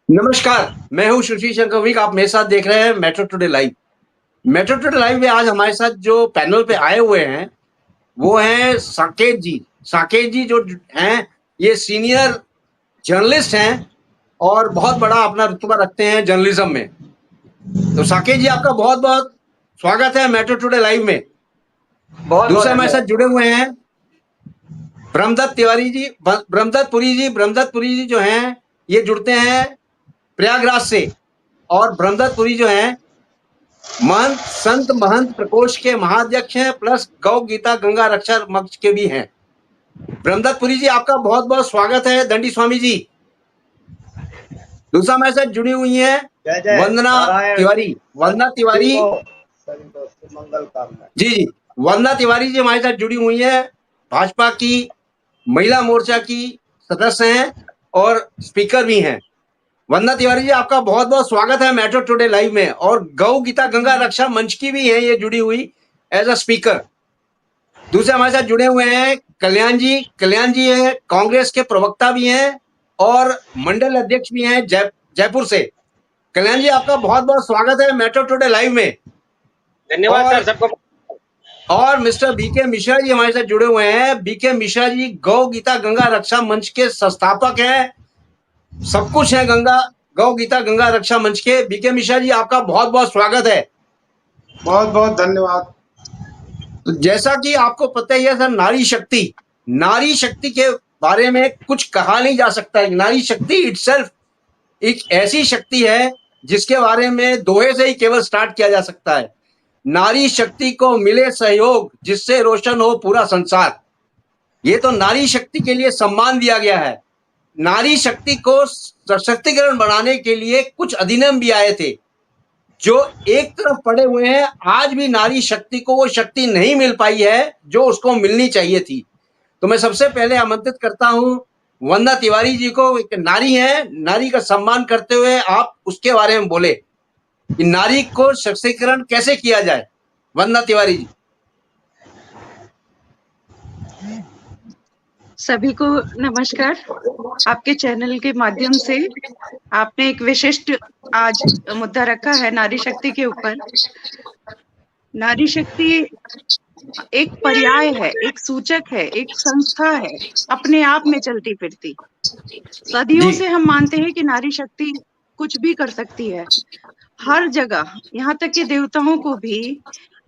नमस्कार, मैं हूँ सुशील शंकर विक। आप मेरे साथ देख रहे हैं metro today live. Metro today live में आज हमारे साथ जो पैनल पे आए हुए हैं, वो हैं साकेत जी। साकेत जी जो हैं, ये सीनियर जर्नलिस्ट हैं और बहुत बड़ा अपना रुतबा रखते हैं जर्नलिज्म में। तो साकेत जी, आपका बहुत-बहुत स्वागत है मेट्रो टुडे लाइव में। बहुत बहुत दूसरे हमारे साथ धन्यवाद। जुड़े हुए हैं ब्रह्मदत्त तिवारी जी, ब्रह्मदत्त पुरी जी। ब्रह्मदत्त पुरी जी जो हैं, ये जुड़ते हैं प्रयागराज से। और ब्रह्मदत्त पुरी जो हैं, महंत संत महंत प्रकोष्ठ के महाध्यक्ष हैं, प्लस गौ गीता गंगा रक्षा मंच के भी हैं। ब्रह्मदत्त पुरी जी, आपका बहुत बहुत स्वागत है। दंडी स्वामी जी। दूसरा हमारे साथ जुड़ी हुई है जय जय वंदना नारायण। तिवारी। वंदना तिवारी सभी दोस्तों मंगल कामना। जी जी। वंदना तिवारी जी हमारे साथ जुड़ी हुई है, भाजपा की महिला मोर्चा की सदस्य हैं और स्पीकर भी हैं। वंदना तिवारी जी, आपका बहुत बहुत स्वागत है मेट्रो टुडे लाइव में। और गौ गीता गंगा रक्षा मंच की भी है ये जुड़ी हुई एज अ स्पीकर। दूसरे हमारे साथ जुड़े हुए हैं कल्याण जी। कल्याण जी है कांग्रेस के प्रवक्ता भी हैं और मंडल अध्यक्ष भी हैं जयपुर से। कल्याण जी, आपका बहुत बहुत स्वागत है मेट्रो टुडे लाइव में। धन्यवाद सर सबको। और मिस्टर बीके मिश्रा जी हमारे साथ जुड़े हुए हैं। बीके मिश्रा जी गौ गीता गंगा रक्षा मंच के संस्थापक हैं, सब कुछ है गौ गीता गंगा रक्षा मंच के। बीके मिश्रा जी, आपका बहुत बहुत स्वागत है। बहुत बहुत धन्यवाद। तो जैसा कि आपको पता ही है सर, नारी शक्ति के बारे में कुछ कहा नहीं जा सकता है। नारी शक्ति इटसेल्फ एक ऐसी शक्ति है जिसके बारे में दोहे से ही केवल स्टार्ट किया जा सकता है। नारी शक्ति को मिले सहयोग, जिससे रोशन हो पूरा संसार। ये तो नारी शक्ति के लिए सम्मान दिया गया है। नारी शक्ति को सशक्तिकरण बनाने के लिए कुछ अधिनियम भी आए थे, जो एक तरफ पड़े हुए हैं। आज भी नारी शक्ति को वो शक्ति नहीं मिल पाई है जो उसको मिलनी चाहिए थी। तो मैं सबसे पहले आमंत्रित करता हूं वंदना तिवारी जी को। एक नारी है, नारी का सम्मान करते हुए आप उसके बारे में बोले कि नारी को सशक्तिकरण कैसे किया जाए। वंदना तिवारी जी। सभी को नमस्कार। आपके चैनल के माध्यम से आपने एक विशिष्ट आज मुद्दा रखा है नारी शक्ति के ऊपर। नारी शक्ति एक पर्याय है, एक सूचक है, एक संस्था है, अपने आप में चलती फिरती। सदियों से हम मानते हैं कि नारी शक्ति कुछ भी कर सकती है। हर जगह, यहाँ तक कि देवताओं को भी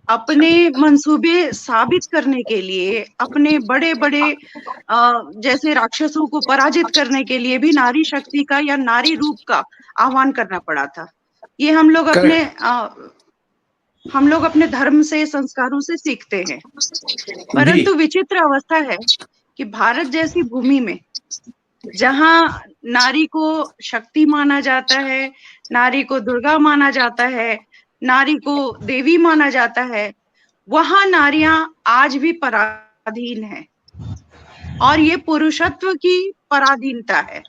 अपने मंसूबे साबित करने के लिए, अपने बड़े बड़े जैसे राक्षसों को पराजित करने के लिए भी नारी शक्ति का या नारी रूप का आह्वान करना पड़ा था। ये हम लोग अपने धर्म से, संस्कारों से सीखते हैं। परंतु विचित्र अवस्था है कि भारत जैसी भूमि में, जहां नारी को शक्ति माना जाता है, नारी को दुर्गा माना जाता है, नारी को देवी माना जाता है, वहां नारियां आज भी पराधीन है। और ये पुरुषत्व की पराधीनता है।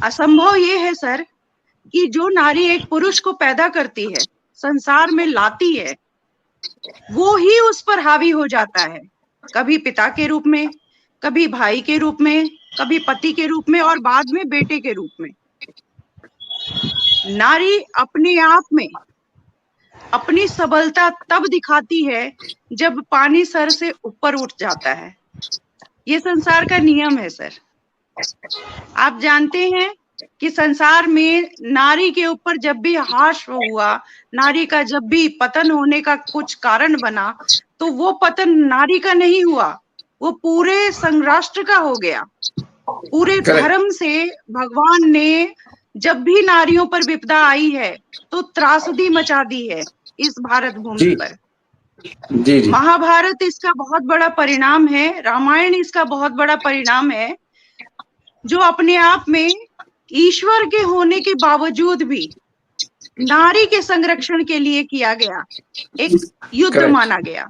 असंभव ये है सर कि जो नारी एक पुरुष को पैदा करती है, संसार में लाती है, वो ही उस पर हावी हो जाता है। कभी पिता के रूप में, कभी भाई के रूप में, कभी पति के रूप में और बाद में बेटे के रूप में। नारी अपने आप में अपनी सबलता तब दिखाती है जब पानी सर से ऊपर उठ जाता है। ये संसार का नियम है सर। आप जानते हैं कि संसार में नारी के ऊपर जब भी हाश हुआ, नारी का जब भी पतन होने का कुछ कारण बना, तो वो पतन नारी का नहीं हुआ, वो पूरे संराष्ट्र का हो गया। पूरे धर्म से भगवान ने जब भी नारियों पर विपदा आई है तो त्रासदी मचा दी है इस भारत भूमि पर। जी। महाभारत इसका बहुत बड़ा परिणाम है, रामायण इसका बहुत बड़ा परिणाम है, जो अपने आप में ईश्वर के होने के बावजूद भी नारी के संरक्षण के लिए किया गया एक युद्ध माना गया।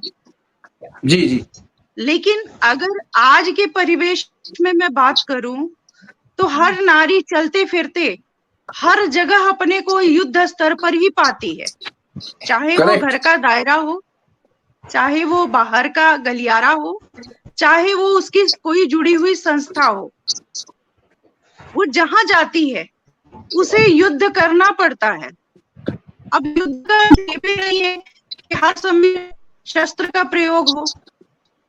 जी जी। लेकिन अगर आज के परिवेश में मैं बात करूं तो हर नारी चलते फिरते हर जगह अपने को युद्ध स्तर पर ही पाती है, चाहे वो घर का दायरा हो, चाहे वो बाहर का गलियारा हो, चाहे वो उसकी कोई जुड़ी हुई संस्था हो। वो जहां जाती है उसे युद्ध करना पड़ता है। अब युद्ध का ये भी नहीं है कि हर समय शस्त्र का प्रयोग हो,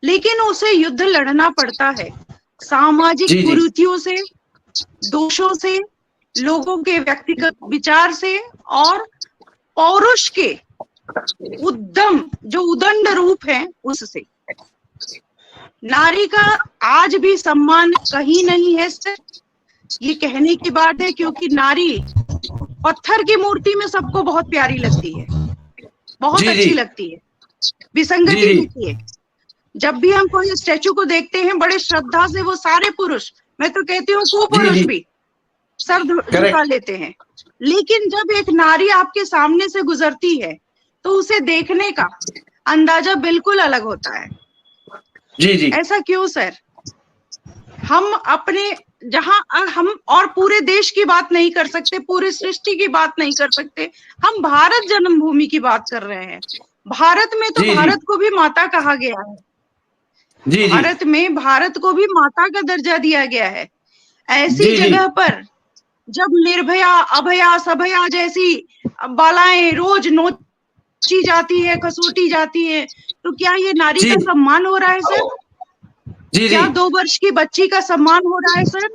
लेकिन उसे युद्ध लड़ना पड़ता है सामाजिक जी जी कुरीतियों से, दोषों से, लोगों के व्यक्तिगत विचार से और पौरुष के उद्दम जो उदंड रूप है उससे। नारी का आज भी सम्मान कहीं नहीं है सर, ये कहने की बात है, क्योंकि नारी पत्थर की मूर्ति में सबको बहुत प्यारी लगती है, बहुत जी अच्छी जी लगती है। जी विसंगति जी देखिए, जब भी हम कोई स्टैचू को देखते हैं बड़े श्रद्धा से वो सारे पुरुष, मैं तो कहती हूँ जी कुपुरुष जी भी सर झुका करेक्ट लेते हैं, लेकिन जब एक नारी आपके सामने से गुजरती है तो उसे देखने का अंदाजा बिल्कुल अलग होता है। जी जी ऐसा क्यों सर? हम अपने जहां हम और पूरे देश की बात नहीं कर सकते, पूरी सृष्टि की बात नहीं कर सकते, हम भारत जन्मभूमि की बात कर रहे हैं। भारत में तो जी जी भारत को भी माता कहा गया है, जी जी भारत में भारत को भी माता का दर्जा दिया गया है। ऐसी जी जी जगह पर जब निर्भया, अभया, सभया जैसी बालाएं रोज नोची जाती है, कसोटी जाती है, तो क्या ये नारी जी का सम्मान हो रहा है सर? जी क्या 2 वर्ष की बच्ची का सम्मान हो रहा है सर?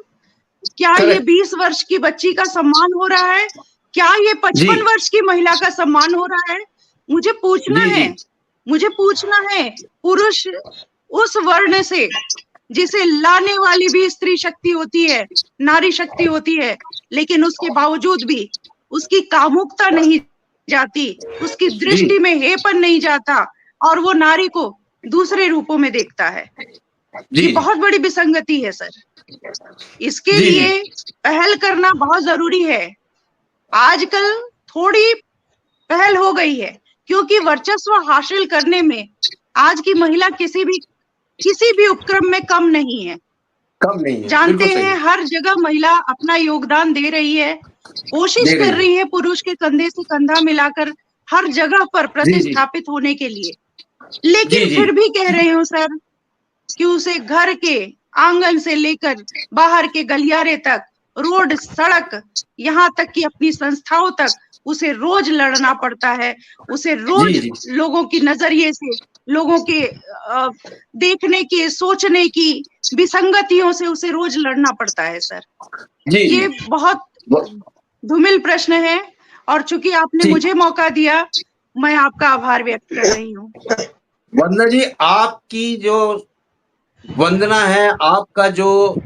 क्या ये करेक्ट 20 वर्ष की बच्ची का सम्मान हो रहा है? क्या ये जी 55 वर्ष की महिला का सम्मान हो रहा है? मुझे पूछना जी जी है, मुझे पूछना है, पुरुष उस वर्ण से जिसे लाने वाली भी स्त्री शक्ति होती है, नारी शक्ति होती है, लेकिन उसके बावजूद भी उसकी कामुकता नहीं जाती, उसकी जी दृष्टि में हेपन नहीं जाता और वो नारी को दूसरे रूपों में देखता है। ये जी बहुत बड़ी विसंगति है सर। इसके जी जी लिए पहल करना बहुत जरूरी है। आजकल थोड़ी पहल हो गई है, क्योंकि वर्चस्व हासिल करने में आज की महिला किसी भी उपक्रम में कम नहीं है। कम नहीं है, जानते बिल्कुल सही हैं है, हर जगह महिला अपना योगदान दे रही है, कोशिश दे कर रही रही है पुरुष के कंधे से कंधा मिलाकर हर जगह पर जी जी प्रतिस्थापित होने के लिए। जी लेकिन जी फिर भी कह रही हूँ सर कि उसे घर के आंगन से लेकर बाहर के गलियारे तक, रोड, सड़क, यहाँ तक कि अपनी संस्थाओं तक उसे रोज लड़ना पड़ता है। उसे जी रोज जी लोगों की नजरिए से, लोगों के देखने की, सोचने की विसंगतियों से उसे रोज लड़ना पड़ता है सर। जी जी ये बहुत धूमिल प्रश्न है, और चूंकि आपने जी मुझे मौका दिया, मैं आपका आभार व्यक्त कर रही हूँ। वंदना जी, आपकी जो वंदना है, आपका जो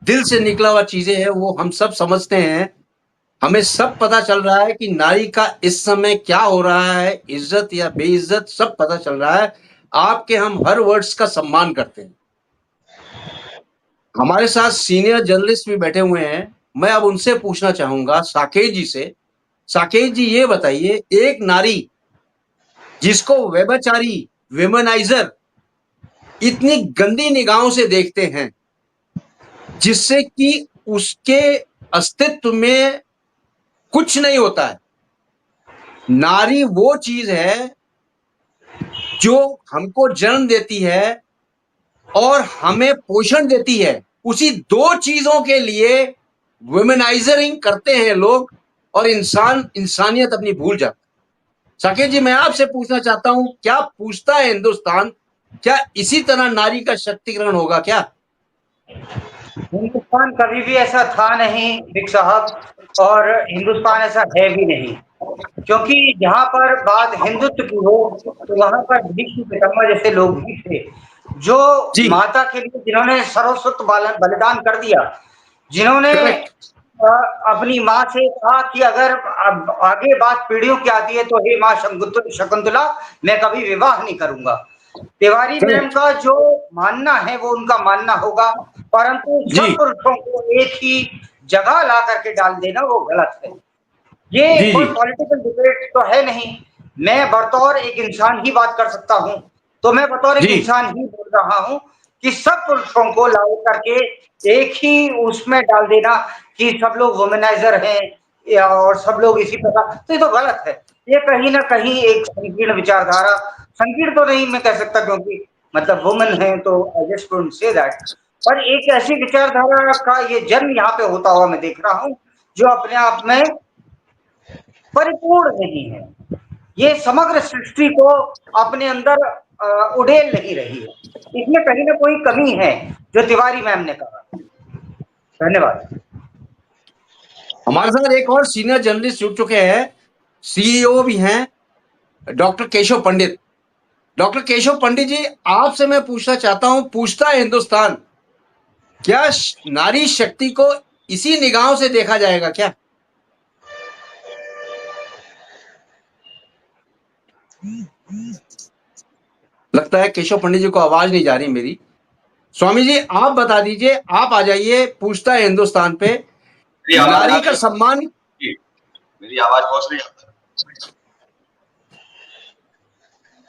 दिल से निकला हुआ चीजें है वो हम सब समझते हैं। हमें सब पता चल रहा है कि नारी का इस समय क्या हो रहा है, इज्जत या बेइज्जत सब पता चल रहा है। आपके हम हर वर्ड्स का सम्मान करते हैं। हमारे साथ सीनियर जर्नलिस्ट भी बैठे हुए हैं। मैं अब उनसे पूछना चाहूंगा साकेत जी से। साकेत जी, ये बताइए, एक नारी जिसको व्यभिचारी, विमेनाइजर इतनी गंदी निगाहों से देखते हैं, जिससे कि उसके अस्तित्व में कुछ नहीं होता है। नारी वो चीज है जो हमको जन्म देती है और हमें पोषण देती है। उसी 2 चीजों के लिए वुमेनाइजरिंग करते हैं लोग और इंसानियत अपनी भूल जाता है। साकेत जी, मैं आपसे पूछना चाहता हूं, क्या पूछता है हिंदुस्तान, क्या इसी तरह नारी का शक्तिकरण होगा क्या? हिंदुस्तान कभी भी ऐसा था नहीं बिग साहब, और हिंदुस्तान ऐसा है भी नहीं, क्योंकि जहाँ पर बात हिंदुत्व की हो तो वहां पर भीष्म पितामह जैसे लोग भी थे, जो जी माता के लिए जिन्होंने सर्वस्व बलिदान कर दिया, जिन्होंने करेक्ट अपनी माँ से कहा कि अगर आगे बात पीढ़ियों की आती है तो हे माँ शकुंतला, मैं कभी विवाह नहीं करूंगा। तिवारी मैम करेक्ट का जो मानना है वो उनका मानना होगा, परंतु जी सब पुरुषों को एक ही जगह ला करके डाल देना वो गलत है। ये जी कोई जी पॉलिटिकल डिबेट तो है नहीं। मैं बतौर एक इंसान ही बात कर सकता हूँ, तो मैं बतौर एक जी इंसान ही बोल रहा हूँ कि सब पुरुषों को ला करके एक ही उसमें डाल देना कि सब लोग वुमेनाइजर हैं और सब लोग इसी प्रकार, तो ये तो गलत है। ये कहीं ना कहीं एक संकीर्ण विचारधारा, संकीर्ण तो नहीं मैं कह सकता क्योंकि मतलब वुमेन है तो I just don't say that, पर एक ऐसी विचारधारा का ये जन्म यहाँ पे होता हुआ मैं देख रहा हूँ जो अपने आप में परिपूर्ण नहीं है। ये समग्र सृष्टि को अपने अंदर उड़ेल नहीं रही है। इसमें कहीं ना कोई कमी है, जो तिवारी मैम ने कहा। धन्यवाद। हमारे साथ एक और सीनियर जर्नलिस्ट जुड़ चुके हैं, सीईओ भी हैं, डॉक्टर केशव पंडित। डॉक्टर केशव पंडित जी, आपसे मैं पूछना चाहता हूं, पूछता है हिंदुस्तान, क्या नारी शक्ति को इसी निगाहों से देखा जाएगा क्या? लगता है केशव पंडित जी को आवाज नहीं जा रही मेरी। स्वामी जी आप बता दीजिए, आप आ जाइए, पूछता है हिंदुस्तान पे, नारी का सम्मान। मेरी आवाज पहुंच रही है?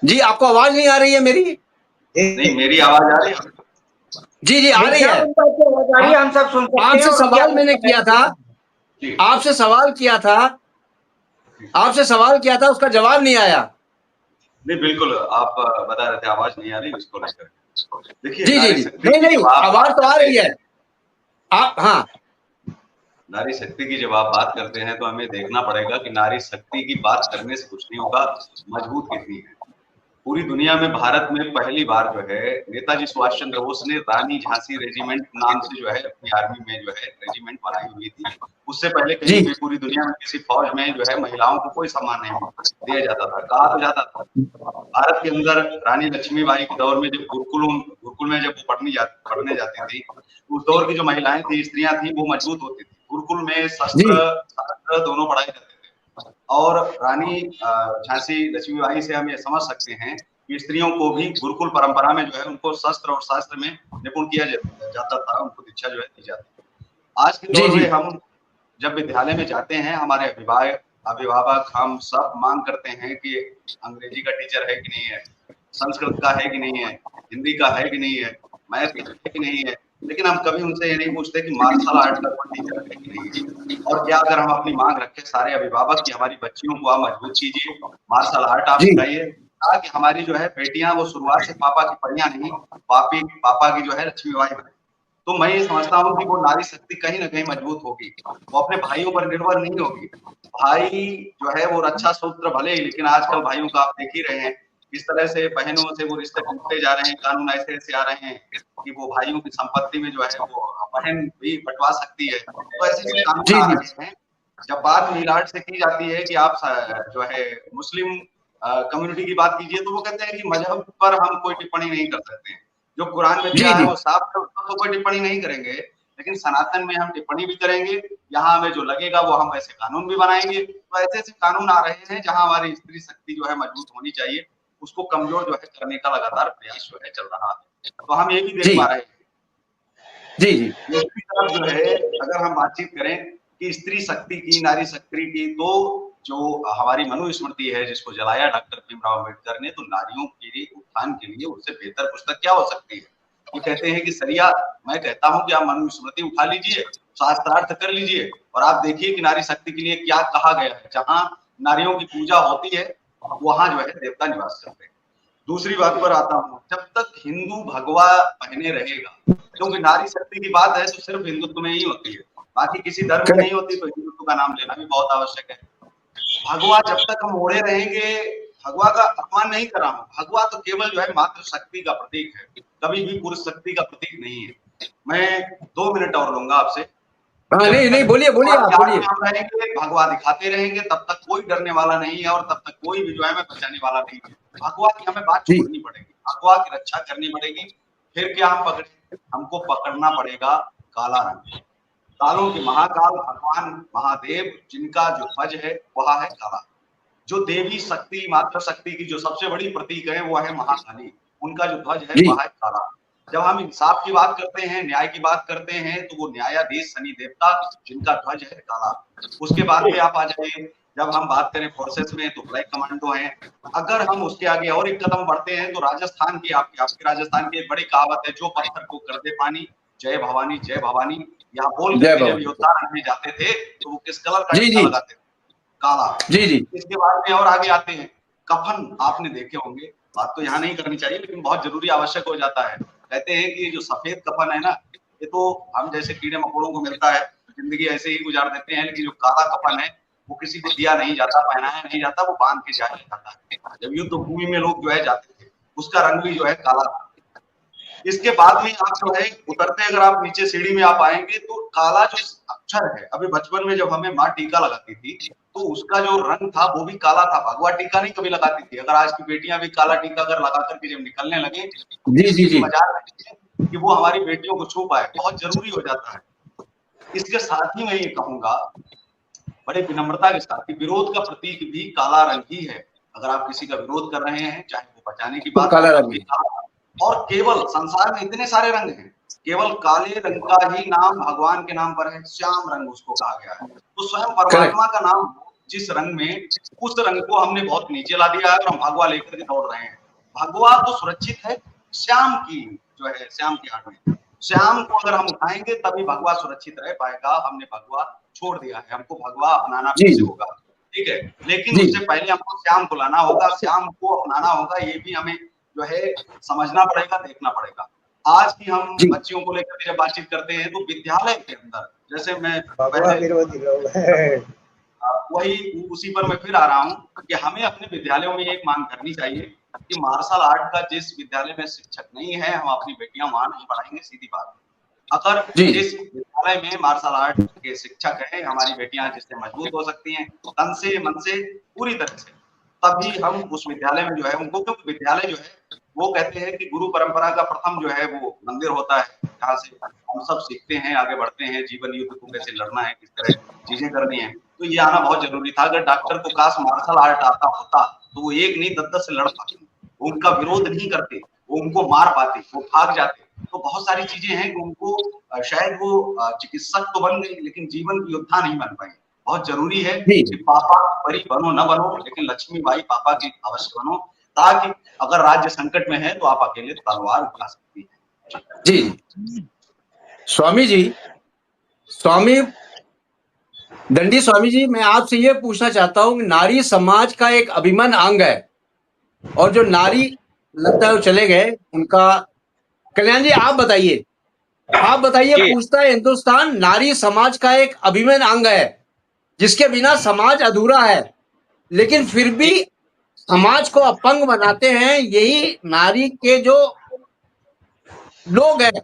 जी आपको आवाज नहीं आ रही है मेरी? नहीं, मेरी आवाज आ रही है? जी जी आ रही है। हम सब सुन सकते हैं। आपसे सवाल मैंने किया था, आपसे सवाल किया था, उसका जवाब नहीं आया। नहीं बिल्कुल, आप बता रहे थे आवाज नहीं आ रही, इसको लेकर। देखिए जी जी नहीं आवाज तो आ रही है। आप हाँ, नारी शक्ति की जब आप बात करते हैं तो हमें देखना पड़ेगा कि नारी शक्ति की बात करने से कुछ नहीं होगा, मजबूत कितनी है। पूरी दुनिया में भारत में पहली बार जो है नेताजी सुभाष चंद्र बोस ने रानी झांसी रेजिमेंट नाम से जो है अपनी आर्मी में जो है रेजिमेंट बनाई हुई थी। उससे पहले कहीं भी पूरी दुनिया में किसी फौज में जो है महिलाओं को कोई सम्मान नहीं दिया जाता था, कहा तो जाता था। भारत के अंदर रानी लक्ष्मीबाई के दौर में जब गुरुकुल में जब वो पढ़ने जाती थी, उस दौर की जो महिलाएं थी, स्त्रियां थी, वो मजबूत होती थी। गुरुकुल में शस्त्र दोनों पढ़ाए जाते थे। और रानी झांसी लक्ष्मीबाई से हम ये समझ सकते हैं कि स्त्रियों को भी गुरुकुल परंपरा में जो है उनको शस्त्र और शास्त्र में निपुण किया जाता था, उनको दीक्षा जो है दी जाती है। आज के दौर में हम जब विद्यालय में जाते हैं, हमारे अभिभावक हम सब मांग करते हैं कि अंग्रेजी का टीचर है कि नहीं है, संस्कृत का है कि नहीं है, हिंदी का है कि नहीं है, मैथ का है कि नहीं है, लेकिन हम कभी उनसे ये नहीं पूछते कि मार्शल आर्ट का कोई टीचर है कि नहीं है। और क्या अगर हम अपनी मांग रखें सारे अभिभावक कि हमारी बच्चियों को आप मजबूत कीजिए, मार्शल आर्ट आप सिखाइए, ताकि हमारी जो है बेटियां वो शुरुआत से पापा की परियां नहीं, पापा की जो है लक्ष्मीबाई बने, तो मैं ये समझता हूँ कि वो नारी शक्ति कहीं ना कहीं मजबूत होगी, वो अपने भाइयों पर निर्भर नहीं होगी। भाई जो है वो रक्षा सूत्र भले ही, लेकिन आजकल भाइयों का आप देख ही रहे हैं किस तरह से बहनों से वो रिश्ते टूटते जा रहे हैं। कानून ऐसे आ रहे हैं कि वो भाइयों की संपत्ति में जो है वो बहन भी बंटवा सकती है। तो ऐसे कानून आ रहे हैं। जब बात मीलाट से की जाती है कि आप जो है मुस्लिम कम्युनिटी की बात कीजिए, तो वो कहते हैं कि मजहब पर हम कोई टिप्पणी नहीं कर सकते हैं, जो कुरान में दिया है वो साफ है, उसपर तो कोई टिप्पणी नहीं करेंगे, लेकिन सनातन में हम टिप्पणी भी करेंगे, यहाँ हमें जो लगेगा वो हम वैसे कानून भी बनाएंगे। तो ऐसे कानून आ रहे हैं जहां हमारी स्त्री शक्ति जो है मजबूत होनी चाहिए, उसको कमजोर जो है करने का लगातार प्रयास जो है चल रहा है। तो हम ये भी देख पा रहे हैं जी दूसरी तरफ जो है अगर हम बातचीत करें कि स्त्री शक्ति की, नारी शक्ति की, तो जो हमारी मनुस्मृति है जिसको जलाया डॉक्टर भीमराव अम्बेडकर ने, तो नारियों के उत्थान के लिए उससे बेहतर पुस्तक क्या हो सकती है। वो कहते हैं कि सरिया, मैं कहता हूं कि आप मनुस्मृति उठा लीजिए, शास्त्रार्थ कर लीजिए और आप देखिए कि नारी शक्ति के लिए क्या कहा गया है। जहां नारियों की पूजा होती है वहां जो है देवता निवास करते हैं। दूसरी बात पर आता हूँ, जब तक हिंदू भगवा पहने रहेगा, क्योंकि नारी शक्ति की बात है तो सिर्फ हिंदुत्व में ही होती है, बाकी किसी धर्म में नहीं होती, तो हिंदुत्व का नाम लेना भी बहुत आवश्यक है। भगवा जब तक हम ओढ़े रहेंगे, भगवा का अपमान नहीं कर रहा हूँ, भगवा तो केवल जो है मात्र शक्ति का प्रतीक है, कभी भी पुरुष शक्ति का प्रतीक नहीं है। मैं 2 मिनट और लूंगा आपसे। नहीं बोलिए आप बोलिए। भगवा दिखाते रहेंगे तब तक कोई डरने वाला नहीं है और तब तक कोई भी जो है हमें बचाने वाला नहीं है। भगवा की हमें बात छोड़नी पड़ेगी, भगवा की रक्षा करनी पड़ेगी। फिर क्या हम पकड़े, हमको पकड़ना पड़ेगा काला रंग। कालों के महाकाल भगवान महादेव, जिनका जो ध्वज है वह है काला। जो देवी शक्ति, मातृ शक्ति की जो सबसे बड़ी प्रतीक है वो है महाकाली, उनका जो ध्वज है वह है काला। जब हम इंसाफ की बात करते हैं, न्याय की बात करते हैं, तो वो न्यायाधीश शनि देवता, जिनका ध्वज है काला। उसके बाद में आप आ जाइए, जब हम बात करें फोर्सेस में तो ब्लैक कमांडो हैं। अगर हम उसके आगे और एक कदम बढ़ते हैं तो राजस्थान की, आपके राजस्थान की एक बड़ी कहावत है, जो पत्थर को कर दे पानी, जय भवानी जय भवानी। यहाँ बोल के जब योद्धा में जाते थे तो वो किस कलर का टीका लगाते थे? काला। इसके बाद में और आगे आते हैं, कफन आपने देखे होंगे, बात तो यहाँ नहीं करनी चाहिए लेकिन बहुत जरूरी आवश्यक हो जाता है। कहते हैं कि जो सफेद कफन है ना, ये तो हम जैसे कीड़े मकोड़ों को मिलता है, जिंदगी ऐसे ही गुजार देते हैं, लेकिन जो काला कफन है वो किसी को दिया नहीं जाता, पहनाया नहीं जाता, वो बांध के जाया जाता है। जब युद्ध भूमि में लोग जो है जाते थे, उसका रंग भी जो है काला था। इसके बाद में आप जो है उतरते, अगर आप नीचे सीढ़ी में आप आएंगे तो काला जो अक्षर है, अभी बचपन में जब हमें माँ टीका लगाती थी तो उसका जो रंग था वो भी काला था। भगवा टीका नहीं कभी लगाती थी। अगर आज की बेटियां भी काला टीका अगर लगा करके जब निकलने लगे, जी। मजाक नहीं है कि वो हमारी बेटियों को छू पाए, बहुत जरूरी हो जाता है। इसके साथ ही मैं ये कहूंगा बड़े विनम्रता के साथ, विरोध का प्रतीक भी काला रंग ही है। अगर आप किसी का विरोध कर रहे हैं, चाहे वो बचाने की बात काला रंग, और केवल संसार में इतने सारे रंग हैं, केवल काले रंग का ही नाम भगवान के नाम पर है, श्याम रंग उसको कहा गया है। तो स्वयं परमात्मा का नाम जिस रंग में, उस रंग को हमने बहुत नीचे ला दिया है और हम भगवा लेकर के दौड़ रहे हैं। भगवा तो सुरक्षित है श्याम की जो है, श्याम की आड़ में। श्याम को अगर हम उठाएंगे तभी भगवा सुरक्षित रह पाएगा। हमने भगवा छोड़ दिया है, हमको भगवा अपनाना फिर होगा, ठीक है। लेकिन उससे पहले हमको श्याम को लाना होगा, श्याम को अपनाना होगा। ये भी हमें जो है समझना पड़ेगा, देखना पड़ेगा। आज की हम बच्चियों को लेकर जब बातचीत करते हैं तो विद्यालय के अंदर, जैसे मैं वही उसी पर मैं फिर आ रहा हूँ कि हमें अपने विद्यालयों में एक मांग करनी चाहिए कि मार्शल आर्ट का जिस विद्यालय में शिक्षक नहीं है, हम अपनी बेटियां वहां नहीं पढ़ाएंगे। सीधी बात, अगर जिस विद्यालय में मार्शल आर्ट के शिक्षक हैं, हमारी बेटियां जिससे मजबूत हो सकती हैं तन से मन से पूरी तरह से, तभी हम उस विद्यालय में जो है उनको, क्योंकि विद्यालय जो है वो कहते हैं कि गुरु परंपरा का प्रथम जो है वो मंदिर होता है, जहाँ से हम सब सीखते हैं, आगे बढ़ते हैं, जीवन युद्ध को कैसे लड़ना है, किस तरह चीजें करनी है। तो ये आना बहुत जरूरी था। अगर डॉक्टर को काश मार्शल आर्ट आता होता तो वो एक नहीं 10-10 से लड़ पाते, उनका विरोध नहीं करते, वो उनको मार पाते, वो भाग जाते। तो बहुत सारी चीजें हैं कि उनको शायद वो चिकित्सक तो बन गई लेकिन जीवन की योद्धा नहीं बन पाई। बहुत जरूरी है कि पापा परी बनो न बनो, लेकिन लक्ष्मी बाई पापा की अवश्य बनो, ताकि अगर राज्य संकट में है तो आप अकेले तलवार उठा सकती है। जी स्वामी जी, स्वामी दंडी स्वामी जी, मैं आपसे ये पूछना चाहता हूँ कि नारी समाज का एक अभिन्न अंग है, और जो नारी लगता है वो चले गए, उनका कल्याण जी आप बताइए, पूछता है हिंदुस्तान नारी समाज का एक अभिन्न अंग है जिसके बिना समाज अधूरा है, लेकिन फिर भी समाज को अपंग बनाते हैं यही नारी के जो लोग हैं,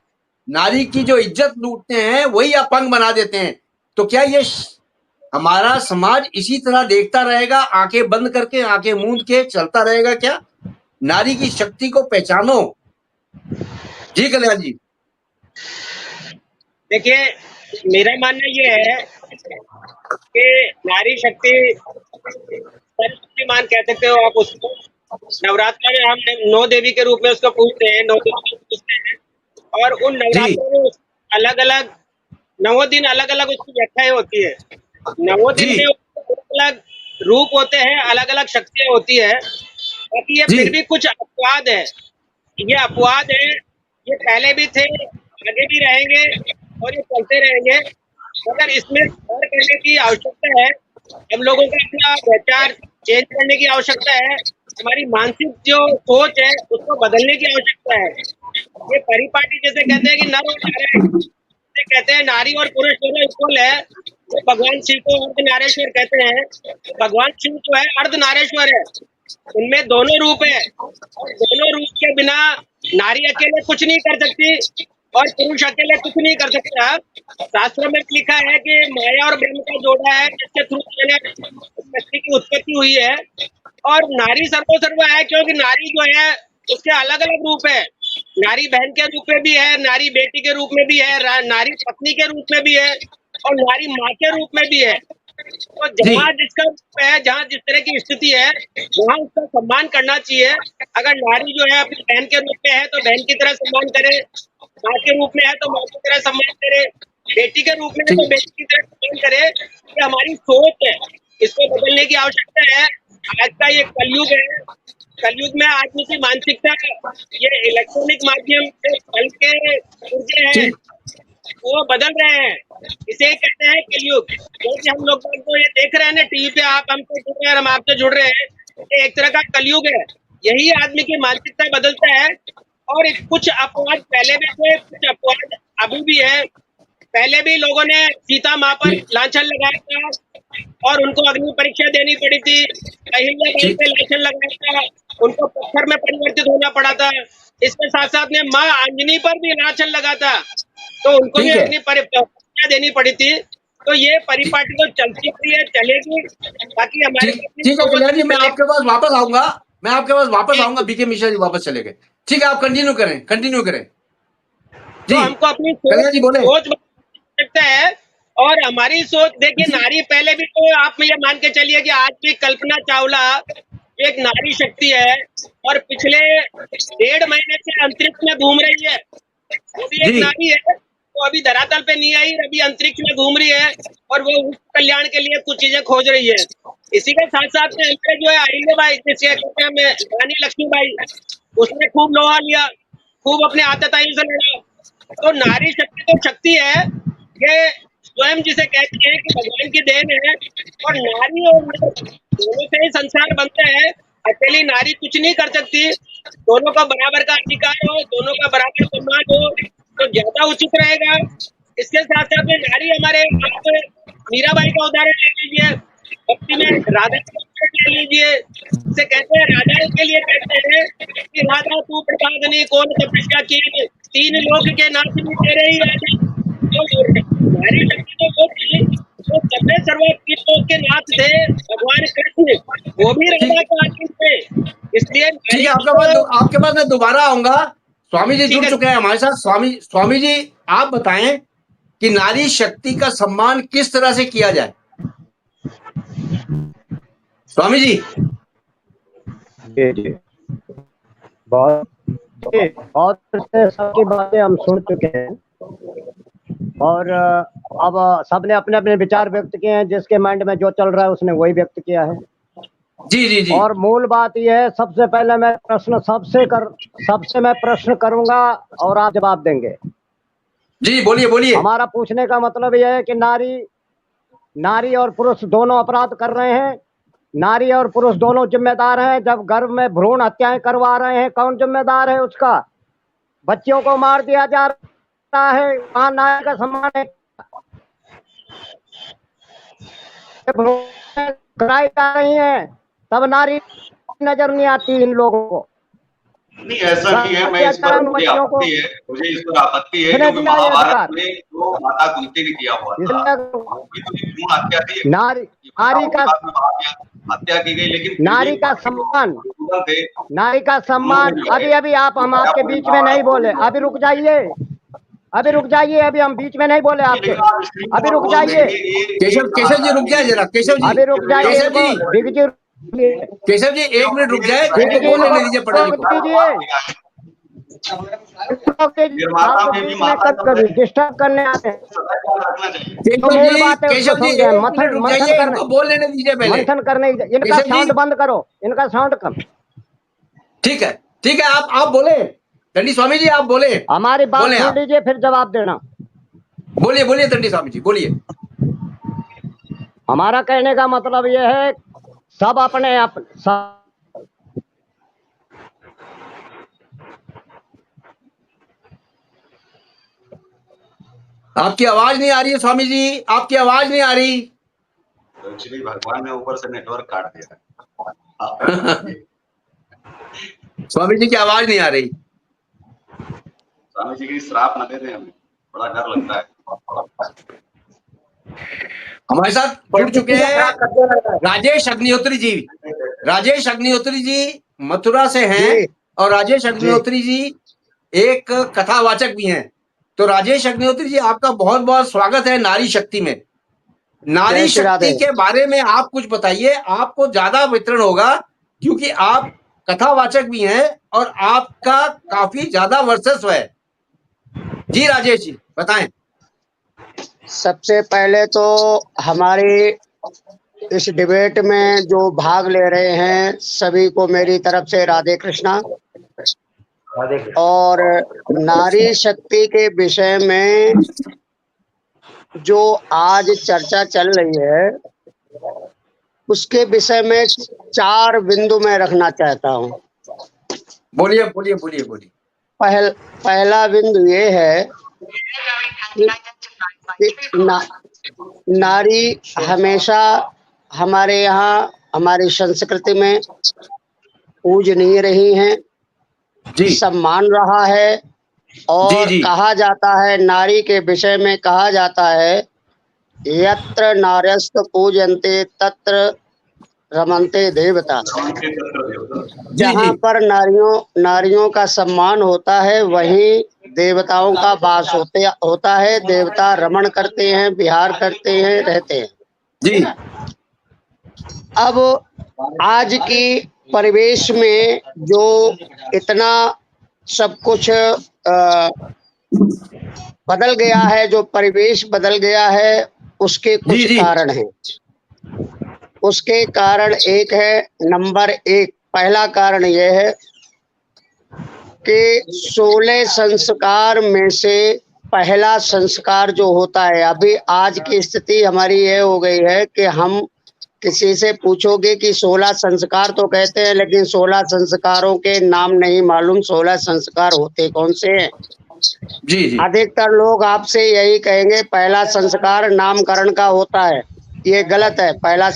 नारी की जो इज्जत लूटते हैं वही अपंग बना देते हैं। तो क्या ये हमारा समाज इसी तरह देखता रहेगा, आंखें बंद करके, आंखें मूंद के चलता रहेगा क्या? नारी की शक्ति को पहचानो। जी कल्याण जी। देखिए, मेरा मानना ये है कि नारी शक्ति शक्तिमान कह सकते हो आप उसको। नवरात्र में हम 9 देवी के रूप में उसको पूजते हैं, 9 देवी पूजते हैं, और उन नवरात्रों में अलग अलग 9 दिन अलग अलग उसकी व्याख्याएं होती है। 9 दिन में अलग अलग रूप होते हैं, अलग अलग शक्तियां होती है। बाकी ये फिर भी कुछ अपवाद है, ये अपवाद है, ये पहले भी थे, आगे भी रहेंगे और ये चलते रहेंगे। मगर इसमें सुधार करने की आवश्यकता है। हम लोगों को अपना विचार चेंज करने की आवश्यकता है। हमारी मानसिक जो सोच है उसको बदलने की आवश्यकता है। ये परिपाटी जैसे कहते हैं कि नर और नारायण, कहते हैं नारी और पुरुष दोनों इक्वल है, तो भगवान शिव को अर्ध नारेश्वर कहते हैं। भगवान शिव जो है अर्ध नारेश्वर है, उनमें दोनों रूप है, और दोनों रूप के बिना नारी अकेले कुछ नहीं कर सकती और पुरुष अकेले कुछ नहीं कर सकता। शास्त्रों में लिखा है कि माया और ब्रह्म का जोड़ा है जिसके थ्रू शक्ति की उत्पत्ति हुई है, और नारी सर्वोसर्व है, क्योंकि नारी जो है उसके अलग अलग रूप है। नारी बहन के रूप में भी है, नारी बेटी के रूप में भी है, नारी पत्नी के रूप में भी है, और नारी माँ के रूप में भी है। तो जहाँ जिसका रूप है, जहाँ जिस तरह की स्थिति है, वहाँ उसका सम्मान करना चाहिए। अगर नारी जो है अपनी बहन के रूप में है तो बहन की तरह सम्मान करे, माँ के रूप में है तो माँ की तरह सम्मान करे, बेटी के रूप में है तो बेटी की तरह सम्मान करे। ये हमारी सोच है, इसको बदलने की आवश्यकता है। आज का ये कलयुग है, कलयुग में आदमी की मानसिकता, ये इलेक्ट्रॉनिक माध्यम से फल के पुर्जे हैं वो बदल रहे हैं। इसे कहते हैं कलयुग, क्योंकि हम लोग तो ये देख रहे हैं ना टीवी पे, आप हमसे जुड़ रहे हैं, हम आपसे जुड़ रहे हैं, ये एक तरह का कलयुग है। यही आदमी की मानसिकता बदलता है, और कुछ अपवाद पहले भी थे, कुछ अपवाद अभी भी है। पहले भी लोगों ने सीता माँ पर लांछन लगाया था और उनको अग्नि परीक्षा देनी पड़ी थी। अहिल्या बाई पे लांछन लगाया था, उनको पत्थर में परिवर्तित होना पड़ा था। इसके साथ साथ में माँ अंजनी पर भी लांछन लगा था, तो उनको भी अग्नि परीक्षा देनी पड़ी थी। तो ये परिपाटी तो चलती रही है, चलेगी, बाकी हमारे ठीक है कल्याण जी, मैं आपके पास वापस आऊंगा, बीके मिश्रा जी वापस चले गए। ठीक है, आप कंटिन्यू करें तो हमको अपनी कल्याण जी बोले। सोच सकता है, और हमारी सोच देखिए, नारी पहले भी, तो आप ये मान के चलिए कि आज भी कल्पना चावला एक नारी शक्ति है और पिछले 1.5 महीने से अंतरिक्ष में घूम रही है। वो भी एक नारी है, वो अभी धरातल पे नहीं आई, अभी अंतरिक्ष में घूम रही है और वो कल्याण के लिए कुछ चीजें खोज रही है। इसी के साथ साथ में हमारे जो है अहिल्याबाई, जिसे कहते हैं रानी लक्ष्मीबाई, उसने खूब लोहा लिया, खूब अपने आतताई से लड़ा। तो नारी शक्ति तो शक्ति है, ये स्वयं जिसे कहते हैं कि भगवान की देन है, और नारी और दोनों से ही संसार बनता है। अकेली नारी कुछ नहीं कर सकती, दोनों का बराबर का अधिकार हो, दोनों का बराबर सम्मान हो तो ज्यादा उचित रहेगा। इसके साथ साथ में नारी हमारे आप मीराबाई का उदाहरण ले लीजिए, भक्ति में राधा का उदाहरण ले लीजिए। इसे कहते हैं, राधा के लिए कहते हैं कि राधा तू प्रसादनी कौन तपस्या की, 3 लोक के नाथनी तेरे ही राजा। तो नारी शक्ति तो वो थी जो सबने सर्वोच्च 3 लोक के नाथ थे, भगवान कृष्ण, वो भी राधा का आशीष थे। इसलिए ठीक है, आपके पास मैं दोबारा आऊंगा। स्वामी जी जुड़ चुके हैं हमारे साथ। स्वामी जी, आप बताएं कि नारी शक्ति का सम्मान किस तरह से किया जाए। स्वामी जी। जी बहुत सबकी बातें हम सुन चुके हैं, और अब सबने अपने अपने विचार व्यक्त किए हैं। जिसके माइंड में जो चल रहा है उसने वही व्यक्त किया है। जी। और मूल बात यह है, सबसे पहले मैं प्रश्न सबसे मैं प्रश्न करूंगा और आप जवाब देंगे। जी बोलिए। हमारा पूछने का मतलब यह है कि नारी और पुरुष दोनों अपराध कर रहे हैं। नारी और पुरुष दोनों जिम्मेदार हैं। जब गर्भ में भ्रूण हत्याएं करवा रहे हैं, कौन जिम्मेदार है उसका? बच्चियों को मार दिया जा रहा है, वहां नारी का सम्मान है। कराई जा रही है, तब नारी नजर नहीं आती इन लोगों को। नहीं, ऐसा नहीं है। मैं इस पर मुझे इस पर आपत्ति है क्योंकि महाभारत में जो माता कुंती ने किया हुआ था, वो भी तो भ्रूण हत्या थी। नारी का हत्या की गई, लेकिन नारी का सम्मान अभी आप हम आपके बीच में नहीं बोले। अभी रुक जाइए, अभी हम बीच में नहीं बोले आपके। अभी रुक जाइए केशव जी, रुक जाए जरा। केशव जी, अभी रुक जाइए। केशव जी 1 मिनट रुक जाए, बोलने दीजिए पटेल को। डिस्टर्ब करने आते हैं। केशव जी बोलने दीजिए पहले। मंथन करने, इनका साउंड बंद करो, इनका साउंड कम। ठीक है, आप बोले। दंडी स्वामी जी, आप बोले। हमारी बात सुन लीजिए, फिर जवाब देना। बोलिए दंडी स्वामी जी, बोलिए। हमारा कहने का मतलब यह है, सब अपने आपकी आवाज नहीं आ रही है स्वामी जी, आपकी आवाज नहीं आ रही। एक्चुअली भगवान ने ऊपर से नेटवर्क काट दिया। स्वामी जी की आवाज नहीं आ रही। स्वामी जी की श्राप न दे दें, हमें बड़ा डर लगता है। हमारे साथ जुड़ चुके हैं राजेश अग्निहोत्री जी मथुरा से हैं, और राजेश अग्निहोत्री जी एक कथावाचक भी हैं। तो राजेश अग्निहोत्री जी, आपका बहुत बहुत स्वागत है नारी शक्ति में। नारी शक्ति के बारे में आप कुछ बताइए, आपको ज्यादा वितरण होगा क्योंकि आप कथावाचक भी हैं और आपका काफी ज्यादा वर्चस्व है। जी राजेश जी बताएं। सबसे पहले तो हमारी इस डिबेट में जो भाग ले रहे हैं सभी को मेरी तरफ से राधे कृष्णा। और नारी शक्ति के विषय में जो आज चर्चा चल रही है उसके विषय में 4 बिंदु मैं रखना चाहता हूँ। बोलिए। पहला बिंदु ये है कि नारी हमेशा हमारे यहाँ हमारी संस्कृति में पूजनीय रही हैं, जी सम्मान रहा है। और जी कहा जाता है, नारी के विषय में कहा जाता है, यत्र नार्यस्त पूजन्ते तत्र रमन्ते देवता। जी जहाँ जी पर नारियों का सम्मान होता है वहीं देवताओं का वास होता है। देवता रमण करते हैं, विहार करते हैं, रहते हैं। जी अब आज की परिवेश में जो इतना सब कुछ बदल गया है, जो परिवेश बदल गया है, उसके जी कुछ जी कारण हैं। उसके कारण एक है, नंबर एक, पहला कारण यह है कि 16 संस्कार में से पहला संस्कार जो होता है, अभी आज की स्थिति हमारी यह हो गई है कि हम किसी से पूछोगे कि 16 संस्कार तो कहते हैं, लेकिन 16 संस्कारों के नाम नहीं मालूम 16 संस्कार होते कौन से हैं। जी जी अधिकतर लोग आपसे यही कहेंगे पहला संस्कार नामकरण का होता है। ये गलत है। पहला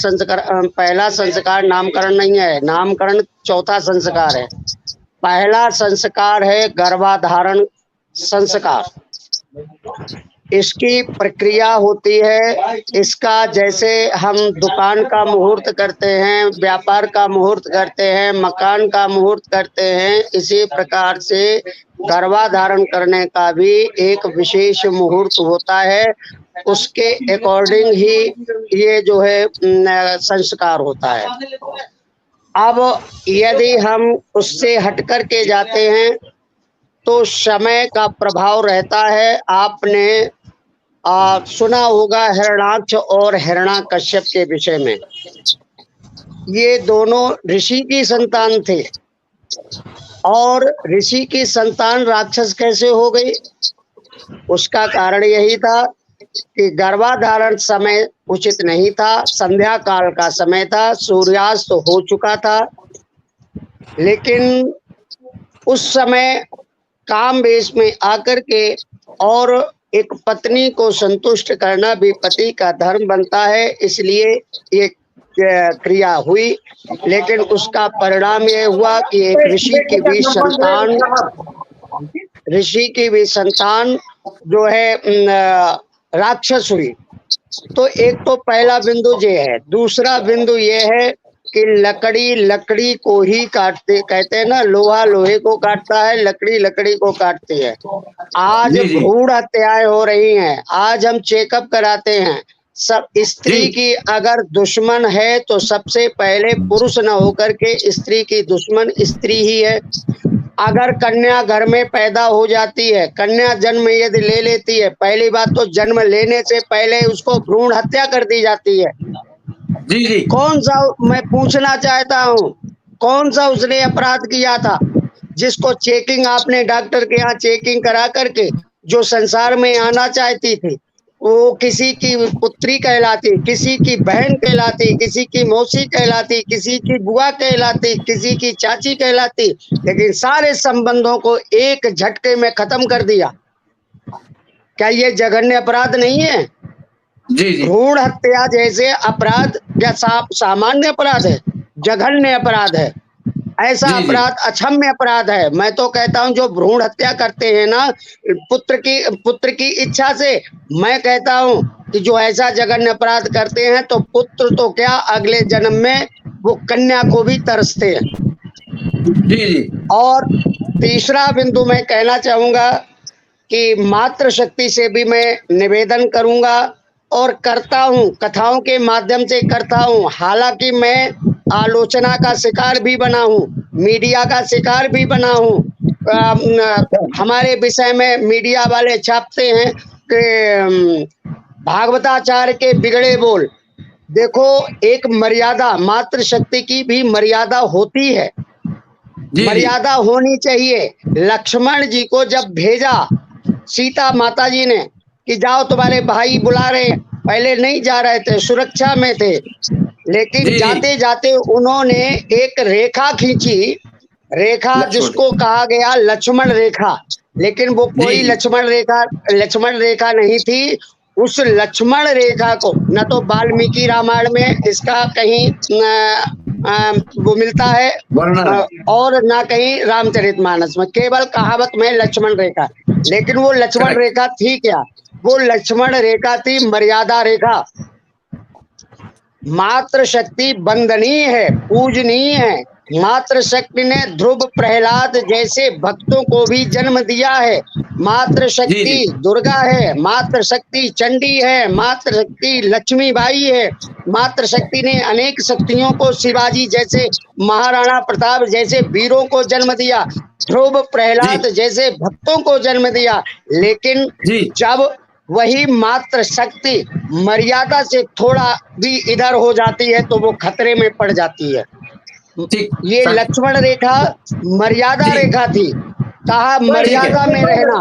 संस्कार नामकरण नहीं है, नामकरण चौथा संस्कार है। पहला संस्कार है गर्भाधारण संस्कार। इसकी प्रक्रिया होती है, इसका जैसे हम दुकान का मुहूर्त करते हैं, व्यापार का मुहूर्त करते हैं, मकान का मुहूर्त करते हैं, इसी प्रकार से गर्भाधारण करने का भी एक विशेष मुहूर्त होता है। उसके अकॉर्डिंग ही ये जो है संस्कार होता है। अब यदि हम उससे हट कर के जाते हैं तो समय का प्रभाव रहता है। आपने सुना होगा हिरण्याक्ष और हिरण्याकश्यप के विषय में। ये दोनों ऋषि की संतान थे और ऋषि की संतान राक्षस कैसे हो गई? उसका कारण यही था कि गर्भाधारण समय उचित नहीं था, संध्या काल का समय था, सूर्यास्त हो चुका था। लेकिन उस समय काम वेश में आकर के और एक पत्नी को संतुष्ट करना भी पति का धर्म बनता है, इसलिए ये क्रिया हुई। लेकिन उसका परिणाम ये हुआ कि एक ऋषि की भी संतान जो है राक्षस हुई। तो एक तो पहला बिंदु ये है। दूसरा बिंदु ये है कि लकड़ी को ही काटते, कहते हैं ना, लोहा लोहे को काटता है, लकड़ी लकड़ी को काटती है। आज जी जी भ्रूण हत्याएं हो रही हैं। आज हम चेकअप कराते हैं। सब स्त्री की अगर दुश्मन है तो सबसे पहले पुरुष न होकर के स्त्री की दुश्मन स्त्री ही है। अगर कन्या घर में पैदा हो जाती है, कन्या जन्म यदि ले लेती है, पहली बात तो जन्म लेने से पहले उसको भ्रूण हत्या कर दी जाती है। जी जी कौन सा, मैं पूछना चाहता हूँ, कौन सा उसने अपराध किया था जिसको चेकिंग, आपने डॉक्टर के यहाँ चेकिंग करा करके जो संसार में आना चाहती थी, वो किसी की पुत्री कहलाती, किसी की बहन कहलाती, किसी की मौसी कहलाती, किसी की बुआ कहलाती, किसी की चाची कहलाती, लेकिन सारे संबंधों को एक झटके में खत्म कर दिया। क्या ये जघन्य अपराध नहीं है? जी जी भ्रूण हत्या जैसे अपराध क्या सामान्य अपराध है? जघन्य अपराध है। ऐसा जी, जी। अपराध अक्षम्य अपराध है। मैं तो कहता हूं जो भ्रूण हत्या करते हैं ना पुत्र की इच्छा से, मैं कहता हूं कि जो ऐसा जघन्य अपराध करते हैं तो पुत्र तो क्या, अगले जन्म में वो कन्या को भी तरसते हैं। जी जी और तीसरा बिंदु मैं कहना चाहूंगा कि मातृशक्ति से भी मैं निवेदन करूंगा और करता हूं, कथाओं के माध्यम से करता हूं। हालांकि मैं आलोचना का शिकार भी बना हूं, मीडिया का शिकार भी बना हूं। हमारे विषय में मीडिया वाले छापते हैं कि भागवताचार्य के बिगड़े बोल। देखो, एक मर्यादा, मातृशक्ति की भी मर्यादा होती है, जी मर्यादा होनी चाहिए। लक्ष्मण जी को जब भेजा सीता माता जी ने कि जाओ तुम्हारे भाई बुला रहे, पहले नहीं जा रहे थे, सुरक्षा में थे, लेकिन जी, जी। जाते जाते उन्होंने एक रेखा खींची, रेखा जिसको कहा गया लक्ष्मण रेखा, लेकिन वो कोई जी। लक्ष्मण रेखा नहीं थी। उस लक्ष्मण रेखा को न तो वाल्मीकि रामायण में इसका कहीं वो मिलता है और ना कहीं रामचरितमानस में, केवल कहावत में लक्ष्मण रेखा। लेकिन वो लक्ष्मण रेखा थी क्या? वो लक्ष्मण रेखा थी मर्यादा रेखा। मात्र शक्ति वंदनीय है, पूजनीय है। मात्र शक्ति ने ध्रुव प्रहलाद जैसे भक्तों को भी जन्म दिया है। मात्र शक्ति दुर्गा है, मात्र शक्ति चंडी है, मात्र शक्ति लक्ष्मीबाई है। मात्र शक्ति ने अनेक शक्तियों को, शिवाजी जैसे, महाराणा प्रताप जैसे वीरों को जन्म दिया, ध्रुव प्रहलाद जैसे भक्तों को जन्म दिया। लेकिन जब वही मात्र शक्ति मर्यादा से थोड़ा भी इधर हो जाती है तो वो खतरे में पड़ जाती है। ये लक्ष्मण रेखा मर्यादा रेखा थी। कहा मर्यादा में रहना।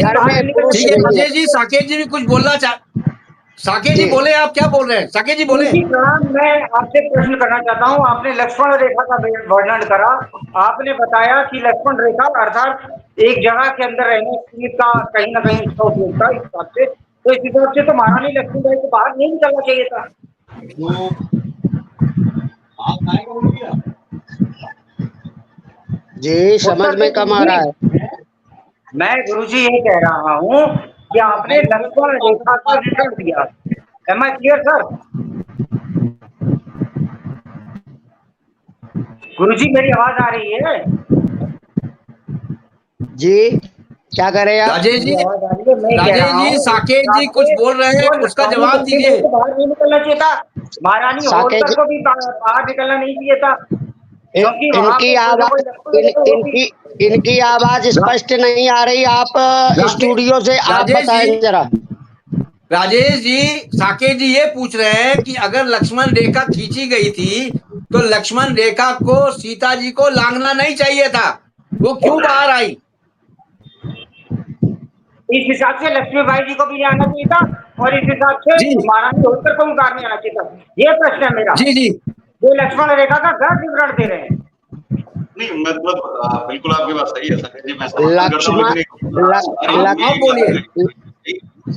घर में पुरुष राजेश जी, साकेत जी भी कुछ बोलना साकेत जी बोले, आप क्या बोल रहे हैं? साकेत जी बोले। मैं आपसे प्रश्न करना चाहता हूँ। आपने लक्ष्मण रेखा का वर्णन करा, आपने बताया कि लक्ष्मण रेखा अर्थात एक जगह के अंदर रहने का कहीं ना कहीं उसका उपयोग था। इस हिसाब से तो इस हिसाब से तो महारानी लक्ष्मीबाई को बाहर नहीं निकलना चाहिए था। जी समझ में कम आ रहा है। मैं गुरुजी ये कह रहा हूँ कि आपने लक्ष्मण रेखा का विवरण दिया। Am I clear sir? गुरुजी मेरी आवाज आ रही है? जी क्या कर रहे हैं आप? राजेश जी साकेत जी कुछ बोल रहे हैं, उसका जवाब दीजिए। बाहर नहीं निकलना चाहिए था, महारानी होलकर को भी बाहर निकलना नहीं चाहिए था। इनकी आवाज स्पष्ट नहीं आ रही। आप स्टूडियो से आप बताएं जरा। राजेश जी, साकेत जी ये पूछ रहे हैं कि अगर लक्ष्मण रेखा खींची गई थी तो लक्ष्मण रेखा को सीता जी को लांघना नहीं चाहिए था, वो क्यों बाहर आई? इस हिसाब से लक्ष्मीबाई जी को भी आना चाहिए था और इस हिसाब से महारानी होलकर को उतारने आना चाहिए था। ये प्रश्न है मेरा। जी ये लक्ष्मण रेखा का गलत विवरण दे रहे हैं। नहीं मतलब बिल्कुल आपकी बात सही है सर जी। मैं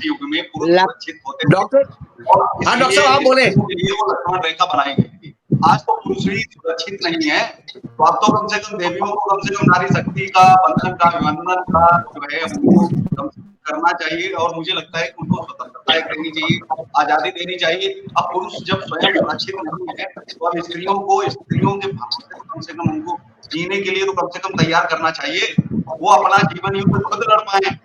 युग में पुरुष सुरक्षित होते डॉक्टर साहब आप बोले। वो लक्ष्मण रेखा बनाई गई थी। आज तो पुरुष भी सुरक्षित नहीं है, तो आप तो कम से कम देवियों को कम से कम नारी शक्ति का बंधन का अभिवंदन का जो है उनको कम करना चाहिए। और मुझे लगता है कि उनको स्वतंत्रता देनी चाहिए, आजादी देनी चाहिए। अब पुरुष जब स्वयं सुरक्षित नहीं है तो अब स्त्रियों के भरोसे कम से कम उनको जीने के लिए तो कम से कम तैयार करना चाहिए, वो अपना जीवन युद्ध खुद लड़ पाए।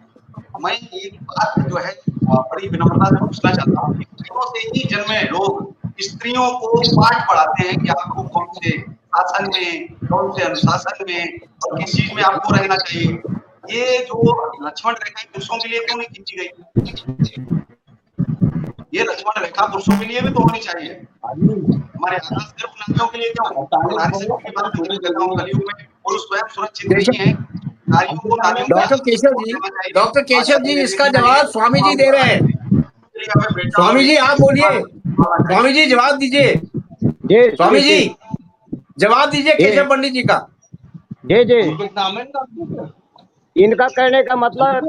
मैं एक बात जो है बड़ी विनम्रता से पूछना चाहता हूँ, स्त्रियों से ही जन्मे लोग स्त्रियों को पाठ पढ़ाते हैं कि आपको कौन से शासन में, कौन से अनुशासन में और किस चीज में आपको रहना चाहिए। ये जो लक्ष्मण रेखा पुरुषों के लिए क्यों नहीं खींची गई? ये लक्ष्मण रेखा पुरुषों के लिए भी तो होनी चाहिए। हमारे आकाश सिर्फ नारियों के लिए क्यों? कलयुग में पुरुष स्वयं सुरक्षित नहीं है। डॉक्टर केशव जी इसका जवाब स्वामी जी दे रहे हैं। स्वामी जी आप बोलिए, स्वामी जी जवाब दीजिए। स्वामी जी जवाब दीजिए केशव पंडित जी का। जी इनका कहने का मतलब,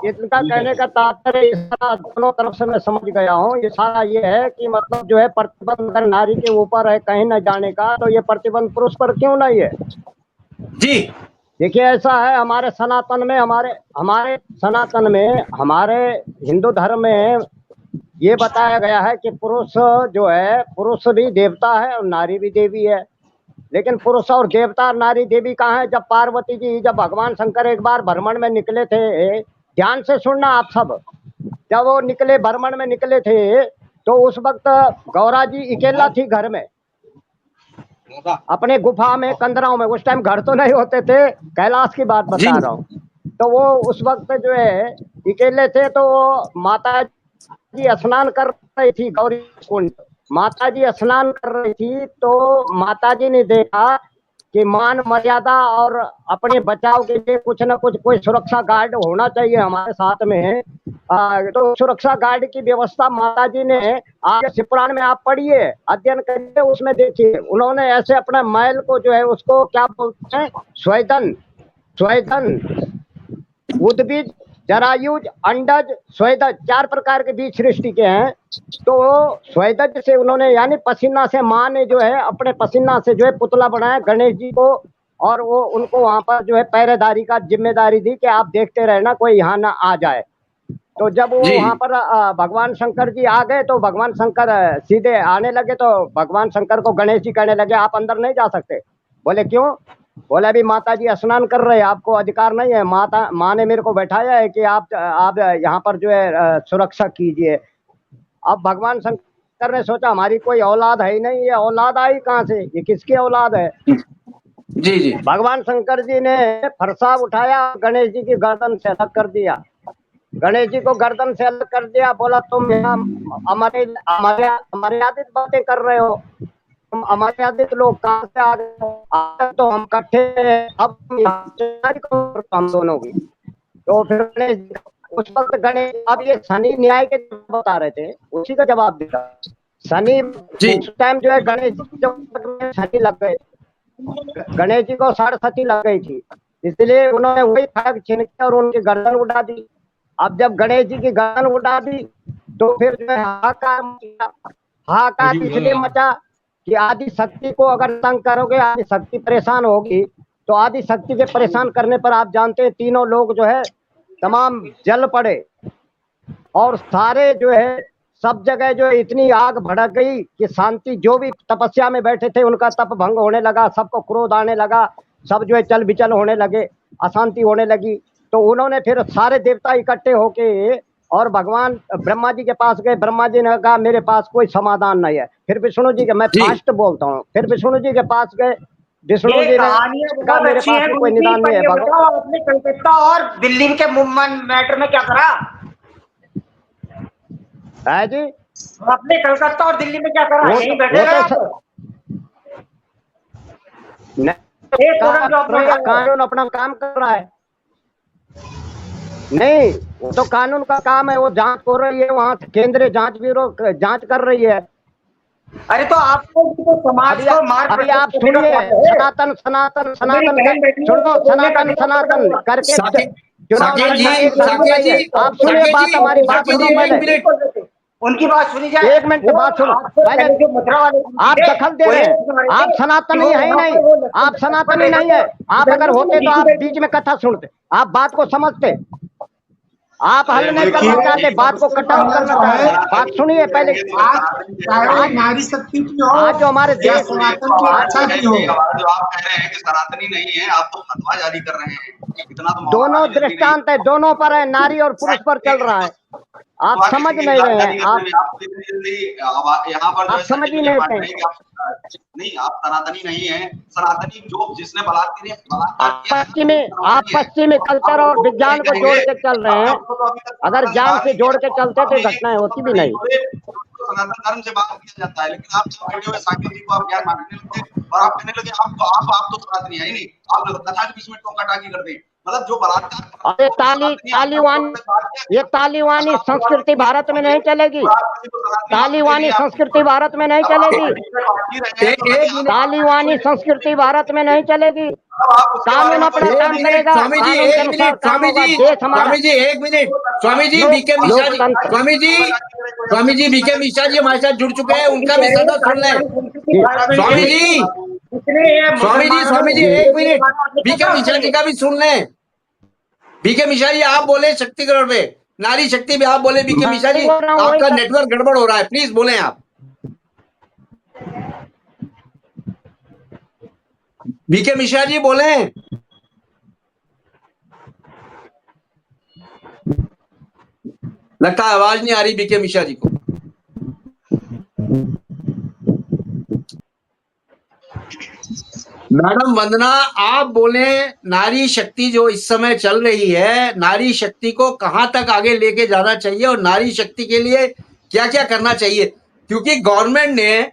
इनका कहने का तात्पर्य दोनों तरफ से मैं समझ गया हूँ। ये सारा ये है कि मतलब जो है प्रतिबंध अगर नारी के ऊपर है कहीं न जाने का, तो ये प्रतिबंध पुरुष पर क्यों नहीं है? जी देखिए ऐसा है, हमारे सनातन में, हमारे सनातन में, हमारे हिंदू धर्म में ये बताया गया है कि पुरुष जो है, पुरुष भी देवता है और नारी भी देवी है। लेकिन पुरुष और देवता और नारी देवी कहाँ है? जब पार्वती जी, जब भगवान शंकर एक बार भ्रमण में निकले थे, ध्यान से सुनना आप सब, जब वो निकले भ्रमण में निकले थे तो उस वक्त गौरा जी अकेला थी घर में, अपने गुफा में, कंदराओं में। उस टाइम घर तो नहीं होते थे, कैलाश की बात बता रहा हूँ। तो वो उस वक्त जो है अकेले थे, तो माता जी स्नान कर रही थी गौरी कुंड। माता जी स्नान कर रही थी तो माता जी ने देखा कि मान मर्यादा और अपने बचाव के लिए कुछ न कुछ कोई सुरक्षा गार्ड होना चाहिए हमारे साथ में। तो सुरक्षा गार्ड की व्यवस्था माता जी ने आगे शिवपुराण में आप पढ़िए, अध्ययन करिए, उसमें देखिए उन्होंने ऐसे अपने मैल को जो है उसको क्या बोलते हैं, स्वेदन उद्भिज जरायुज, अंडज, स्वेदज 4 प्रकार के बीज सृष्टि के हैं। तो स्वेदज से उन्होंने यानी पसीना से माँ ने जो है अपने पसीना से जो है पुतला बनाया गणेश जी को, और वो उनको वहां पर जो है पहरेदारी का जिम्मेदारी दी कि आप देखते रहना कोई यहाँ ना आ जाए। तो जब वो जी। वहां पर भगवान शंकर जी आ गए तो भगवान शंकर सीधे आने लगे, तो भगवान शंकर को गणेश जी कहने लगे आप अंदर नहीं जा सकते। बोले क्यों? बोले अभी माता जी स्नान कर रहे हैं, आपको अधिकार नहीं है। माँ ने मेरे को बैठाया है कि आप यहाँ पर जो है सुरक्षा कीजिए। अब भगवान शंकर ने सोचा हमारी कोई औलाद है ही नहीं, ये औलाद आई कहाँ से, ये किसकी औलाद है? जी जी भगवान शंकर जी ने फरसा उठाया, गणेश जी की गर्दन से अलग कर दिया। गणेश जी को गर्दन से अलग कर दिया। बोला तुम यहाँ अमर्यादित बातें कर रहे हो, तुम अमर्यादित लोग कहाँ से आ गए हो? आज तो हम इकट्ठे हैं, अब हम दोनों की। तो फिर गणेश जी उस वक्त गणेश, अब ये शनि न्याय के बता रहे थे, उसी का जवाब दिया। शनि जी। उस टाइम जो है गणेश जी को शनि लग गए, गणेश जी को 7.5 लग गई थी, इसलिए उन्होंने वही खड़ग छीन के और उनकी गर्दन उड़ा दी। अब जब गणेश जी की गर्दन उड़ा दी तो फिर जो है हाहाकार इसलिए मचा कि आदि शक्ति को अगर तंग करोगे, आदि शक्ति परेशान होगी, तो आदि शक्ति के परेशान करने पर आप जानते हैं तीनों लोग जो है तमाम जल पड़े, और सारे जो है सब जगह जो है इतनी आग भड़क गई कि शांति, जो भी तपस्या में बैठे थे उनका तप भंग होने लगा, सबको क्रोध आने लगा, सब जो है चल बिचल होने लगे, अशांति होने लगी। तो उन्होंने फिर सारे देवता इकट्ठे होके और भगवान ब्रह्मा जी के पास गए। ब्रह्मा जी ने कहा मेरे पास कोई समाधान नहीं है। फिर विष्णु जी के, मैं फास्ट बोलता हूँ, फिर विष्णु जी के पास गए। विष्णु जी ने कहा मेरे पास भी कोई निदान नहीं है। भगवान आपने कलकत्ता और दिल्ली के मैटर में क्या करा है जी? आपने कलकत्ता और दिल्ली में क्या करा? यहीं बैठे रहे आप? कानून अपना काम कर रहा है। नहीं, वो तो कानून का काम है, वो जांच हो रही है, वहाँ केंद्रीय जांच ब्यूरो जांच कर रही है। अरे तो आपको तो समाज को मार, अभी आप सुनिए, सनातन सनातन सनातन सुनो, सनातन सनातन करके साकेत जी, आप सुनिए बात, हमारी बात सुनो पहले, उनकी बात सुनी जाए। 1 मिनट की बात सुनो पहले। आप दखल दे रहे हैं, आप सनातनी है ही नहीं, आप सनातनी नहीं है। आप अगर होते तो आप बीच में कथा सुनते, आप बात को समझते, आप हल नहीं करना चाहते, बात को कट आउट करना चाहते। बात सुनिए पहले। आज नारी शक्ति की हो, आज जो हमारे देश सनातन की रक्षा की हो, जो आप कह रहे हैं कि सनातनी नहीं है, आप तो फतवा जारी कर रहे हैं, इतना तो दोनों दृष्टांत है, दोनों पर है, नारी और पुरुष पर चल रहा है। आप समझ नहीं रहे हैं, आप यहाँ पर आप समझ ही नहीं रहे हैं। नहीं, आप सनातनी नहीं है। सनातनी जो जिसने आप पश्चिमी कल्चर और विज्ञान को जोड़ के चल रहे हैं। अगर ज्ञान से जोड़ के चलते तो घटनाएं होती भी नहीं। सनातन धर्म से बात किया जाता है, लेकिन आप वीडियो में साकेत जी को आप ज्ञान मांगने लगते और आप कहने लगे आप तो सनातनी है ही नहीं, आप कथा के बीच में टोका टाकी करते। मतलब जो बलात्कार, ये तालिबानी संस्कृति भारत में नहीं चलेगी। तालिबानी संस्कृति भारत में नहीं चलेगी। तालिबानी संस्कृति भारत में नहीं चलेगी। कानून अपना काम करेगा। Swami ji 1 minute, Swami ji 1 minute, Swami ji BK Mishra ji, Swami ji BK Mishra ji हमारे साथ जुड़ चुके हैं, उनका भी सदा सुन लें। स्वामी जी 1 मिनट, बीके मिश्रा जी का भी सुन लें। बीके मिश्रा जी आप बोले शक्तिकरण पे, नारी शक्ति पे आप बोले। बीके मिश्रा जी आपका नेटवर्क गड़बड़ हो रहा है, प्लीज बोलें आप। बीके मिश्रा जी बोलें। लगता है आवाज नहीं आ रही बीके मिश्रा जी को। मैडम वंदना आप बोले, नारी शक्ति जो इस समय चल रही है, नारी शक्ति को कहां तक आगे लेके जाना चाहिए और नारी शक्ति के लिए क्या क्या करना चाहिए? क्योंकि गवर्नमेंट ने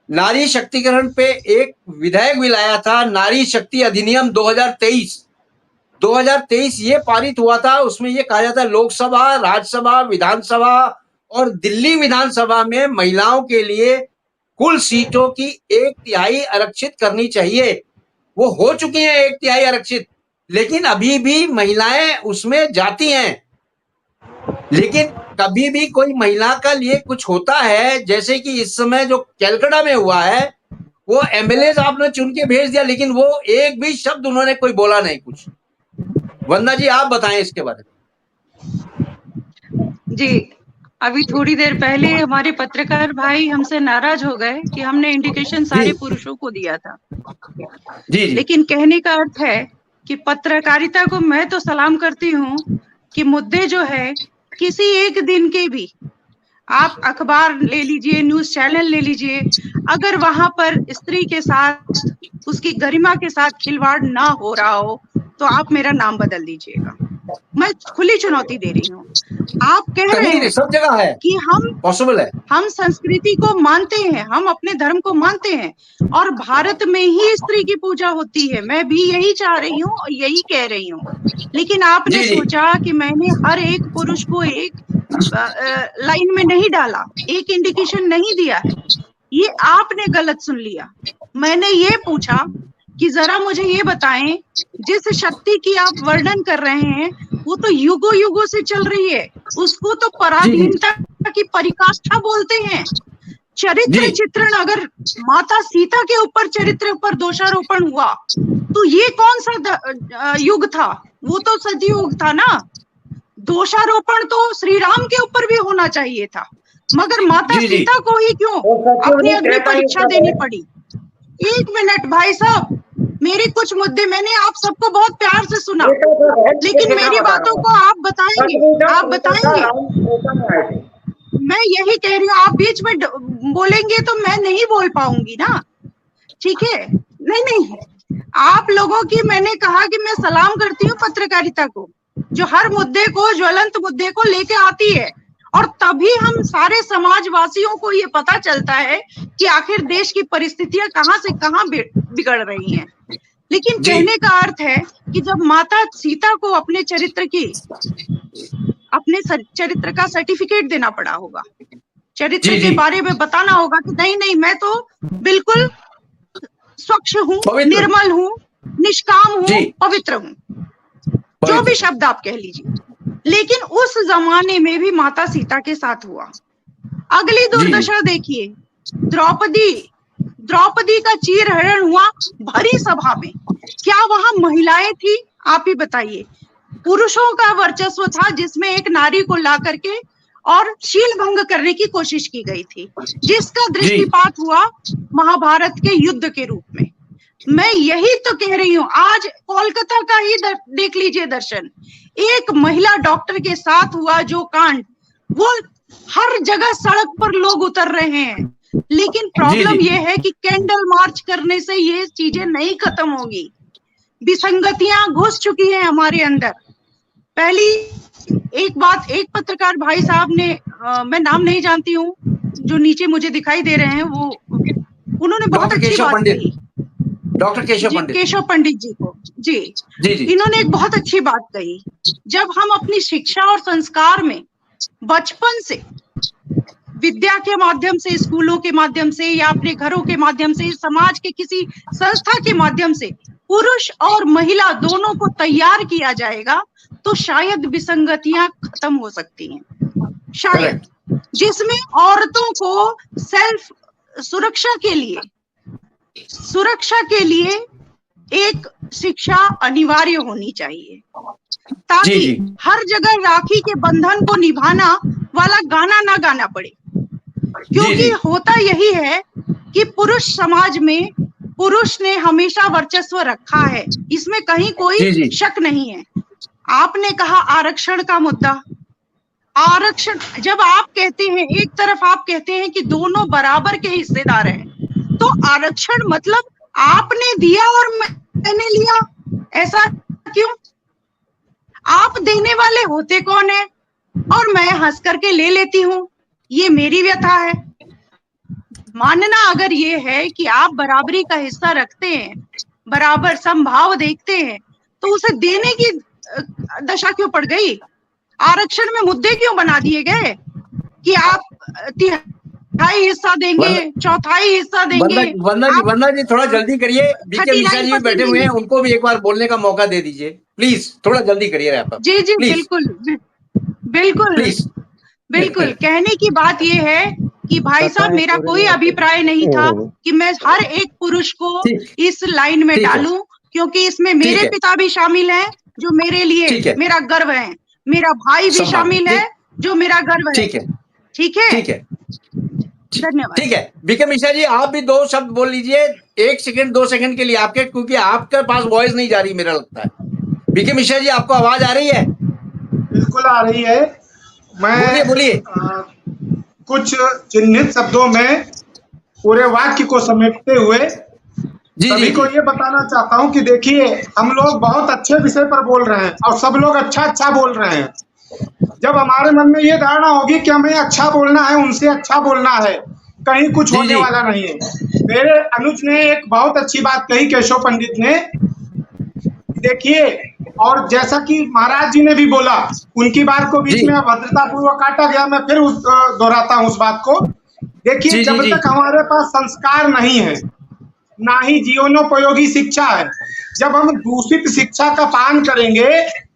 नारी शक्तिकरण पे एक विधेयक भी लाया था, नारी शक्ति अधिनियम 2023 ये पारित हुआ था। उसमें ये कहा जाता है लोकसभा, राज्यसभा, विधानसभा और दिल्ली विधानसभा में महिलाओं के लिए कुल सीटों की 1/3 आरक्षित करनी चाहिए। वो हो चुकी है 1/3 आरक्षित, लेकिन अभी भी महिलाएं उसमें जाती हैं। लेकिन कभी भी कोई महिला का लिए कुछ होता है, जैसे कि इस समय जो कैलकाटा में हुआ है, वो एम्बुलेंस आपने चुन के भेज दिया, लेकिन वो एक भी शब्द उन्होंने कोई बोला नहीं कुछ। वंदना जी, आप बताएं इसके बारे में। जी, अभी थोड़ी देर पहले हमारे पत्रकार भाई हमसे नाराज हो गए कि हमने इंडिकेशन सारे पुरुषों को दिया था। जी जी। लेकिन कहने का अर्थ है कि पत्रकारिता को मैं तो सलाम करती हूँ कि मुद्दे जो है किसी एक दिन के भी, आप अखबार ले लीजिए, न्यूज चैनल ले लीजिए, अगर वहां पर स्त्री के साथ, उसकी गरिमा के साथ खिलवाड़ ना हो रहा हो तो आप मेरा नाम बदल दीजिएगा। मैं खुली चुनौती दे रही हूँ। आप कह रहे हैं सब जगह है कि हम पॉसिबल है, हम संस्कृति को मानते हैं, हम अपने धर्म को मानते हैं और भारत में ही स्त्री की पूजा होती है। मैं भी यही चाह रही हूँ और यही कह रही हूँ। लेकिन आपने सोचा कि मैंने हर एक पुरुष को एक लाइन में नहीं डाला, एक इंडिकेशन नहीं दिया है, ये आपने गलत सुन लिया। मैंने ये पूछा कि जरा मुझे ये बताएं, जिस शक्ति की आप वर्णन कर रहे हैं वो तो युगों युगों से चल रही है, उसको तो पराधीनता की परिकाष्ठा बोलते हैं। चरित्र चित्रण, अगर माता सीता के ऊपर चरित्र पर दोषारोपण हुआ तो ये कौन सा युग था? वो तो सतयुग था ना। दोषारोपण तो श्री राम के ऊपर भी होना चाहिए था, मगर माता सीता को ही क्यों अपनी अग्नि परीक्षा देनी पड़ी? एक मिनट भाई साहब, मेरे कुछ मुद्दे, मैंने आप सबको बहुत प्यार से सुना, लेकिन मेरी बातों को आप बताएंगे, आप बताएंगे। मैं यही कह रही हूँ, आप बीच में बोलेंगे तो मैं नहीं बोल पाऊंगी ना, ठीक है? नहीं, आप लोगों की, मैंने कहा कि मैं सलाम करती हूँ पत्रकारिता को, जो हर मुद्दे को, ज्वलंत मुद्दे को लेके आती है, और तभी हम सारे समाजवासियों को ये पता चलता है कि आखिर देश की परिस्थितियां कहाँ से कहाँ बिगड़ रही हैं। लेकिन कहने का अर्थ है कि जब माता सीता को अपने चरित्र का सर्टिफिकेट देना पड़ा होगा, चरित्र के बारे में बताना होगा कि नहीं मैं तो बिल्कुल स्वच्छ हूँ, निर्मल हूँ, निष्काम हूँ, पवित्र हूँ, जो भी शब्द आप कह लीजिए। लेकिन उस जमाने में भी माता सीता के साथ हुआ। अगली दुर्दशा देखिए, द्रौपदी का चीरहरण हुआ भरी सभा में। क्या वहां महिलाएं थी? आप ही बताइए। पुरुषों का वर्चस्व था, जिसमें एक नारी को ला करके और शील भंग करने की कोशिश की गई थी, जिसका दृष्टिपात हुआ महाभारत के युद्ध के रूप में। मैं यही तो कह रही हूँ। आज कोलकाता का ही देख लीजिए दर्शन, एक महिला डॉक्टर के साथ हुआ जो कांड, वो हर जगह सड़क पर लोग उतर रहे हैं। लेकिन प्रॉब्लम ये है कि कैंडल मार्च करने से ये चीजें नहीं खत्म होगी। विसंगतियां घुस चुकी हैं हमारे अंदर। पहली एक बात, एक पत्रकार भाई साहब ने, मैं नाम नहीं जानती हूँ, जो नीचे मुझे दिखाई दे रहे हैं, वो उन्होंने बहुत अच्छी बात कही, डॉक्टर केशव पंडित जी को। जी, इन्होंने एक बहुत अच्छी बात कही। जब हम अपनी शिक्षा और संस्कार में बचपन से, विद्या के माध्यम से, स्कूलों के माध्यम से, या अपने घरों के माध्यम से, समाज के किसी संस्था के माध्यम से पुरुष और महिला दोनों को तैयार किया जाएगा, तो शायद विसंगतियां खत्म हो सकती हैं। शायद, जिसमें औरतों को सेल्फ सुरक्षा के लिए एक शिक्षा अनिवार्य होनी चाहिए, ताकि हर जगह राखी के बंधन को निभाना वाला गाना ना गाना पड़े। क्योंकि होता यही है कि पुरुष समाज में पुरुष ने हमेशा वर्चस्व रखा है, इसमें कहीं कोई शक नहीं है। आपने कहा आरक्षण का मुद्दा, आरक्षण जब आप कहते हैं, एक तरफ आप कहते हैं कि दोनों बराबर के हिस्सेदार हैं, तो आरक्षण मतलब आपने दिया और मैंने लिया, ऐसा क्यों? आप देने वाले होते कौन है और मैं हंस करके ले लेती हूँ, ये मेरी व्यथा है। मानना अगर ये है कि आप बराबरी का हिस्सा रखते हैं, बराबर समभाव देखते हैं, तो उसे देने की दशा क्यों पड़ गई? आरक्षण में मुद्दे क्यों बना दिए गए कि आप ढाई हिस्सा देंगे, चौथाई हिस्सा देंगे। वंदना जी थोड़ा जल्दी करिए, बीके मिश्रा जी 39% बैठे हुए हैं, उनको भी एक बार बोलने का मौका दे दीजिए प्लीज, थोड़ा जल्दी करिए रैप अप। जी जी प्लीज बिल्कुल बिल्कुल प्लीज। बिल्कुल। कहने की बात ये है कि भाई साहब मेरा कोई अभिप्राय नहीं था कि मैं हर एक पुरुष को इस लाइन में ठीक है। डालूं, क्योंकि इसमें मेरे है। पिता भी शामिल हैं जो मेरे ठीक लिए है। मेरा गर्व है, मेरा भाई भी सम्मान। शामिल है जो मेरा गर्व है। ठीक है। ठीक है, ठीक है। धन्यवाद। ठीक है, बीके मिश्रा जी आप भी 2 शब्द बोल लीजिए, 1 सेकंड 2 सेकंड के लिए आपके, क्योंकि आपके पास वॉइस नहीं जा रही मेरा लगता है। बीके मिश्रा जी आपको आवाज आ रही है? बिल्कुल आ रही है। मैं बोलिए। कुछ चिन्हित शब्दों में पूरे वाक्य को समेटते हुए सभी को ये बताना चाहता हूं कि देखिए, हम लोग बहुत अच्छे विषय पर बोल रहे हैं और सब लोग अच्छा बोल रहे हैं। जब हमारे मन में ये धारणा होगी कि हमें अच्छा बोलना है, उनसे अच्छा बोलना है, कहीं कुछ होने वाला नहीं है। मेरे अनुज ने एक बहुत अच्छी बात कही, केशव पंडित ने, देखिए, और जैसा कि महाराज जी ने भी बोला, उनकी बात को बीच में अभद्रता पूर्वक काटा गया, मैं फिर दोहराता हूं उस बात को। देखिए, जब तक हमारे पास संस्कार नहीं है, ना ही जीवनोपयोगी शिक्षा है, जब हम दूषित शिक्षा का पान करेंगे,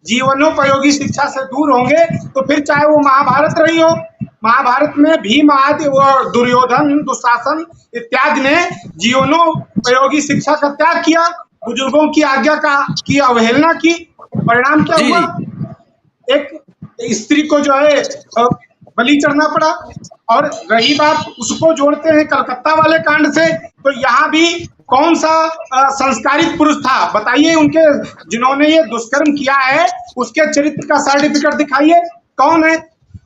जीवनोपयोगी शिक्षा से दूर होंगे, तो फिर चाहे वो महाभारत रही हो, महाभारत में भीम आदि दुर्योधन दुशासन इत्यादि ने जीवनोपयोगी शिक्षा का त्याग किया, बुजुर्गों की आज्ञा की अवहेलना की। परिणाम क्या हुआ? एक स्त्री को जो है बलि चढ़ना पड़ा। और रही बात, उसको जोड़ते हैं कलकत्ता वाले कांड से, तो यहाँ भी कौन सा संस्कारित पुरुष था बताइए, उनके जिन्होंने ये दुष्कर्म किया है उसके चरित्र का सर्टिफिकेट दिखाइए, कौन है?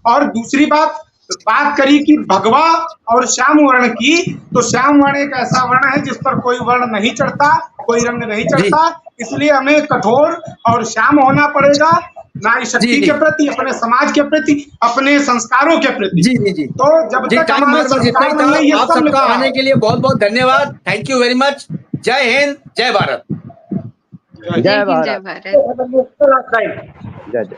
और दूसरी बात करी कि भगवा और श्याम वर्ण की, तो श्याम वर्ण एक ऐसा वर्ण है जिस पर कोई वर्ण नहीं चढ़ता, कोई रंग नहीं चढ़ता, इसलिए हमें कठोर और श्याम होना पड़ेगा, नारी शक्ति के प्रति, अपने समाज के प्रति, अपने संस्कारों के प्रति। तो जब तक हमारे संस्कार नहीं है, ये आप सब सबका आने के लिए बहुत बहुत धन्यवाद। Thank you very much. जय हिंद, जय भारत। जय भारत। जय जय।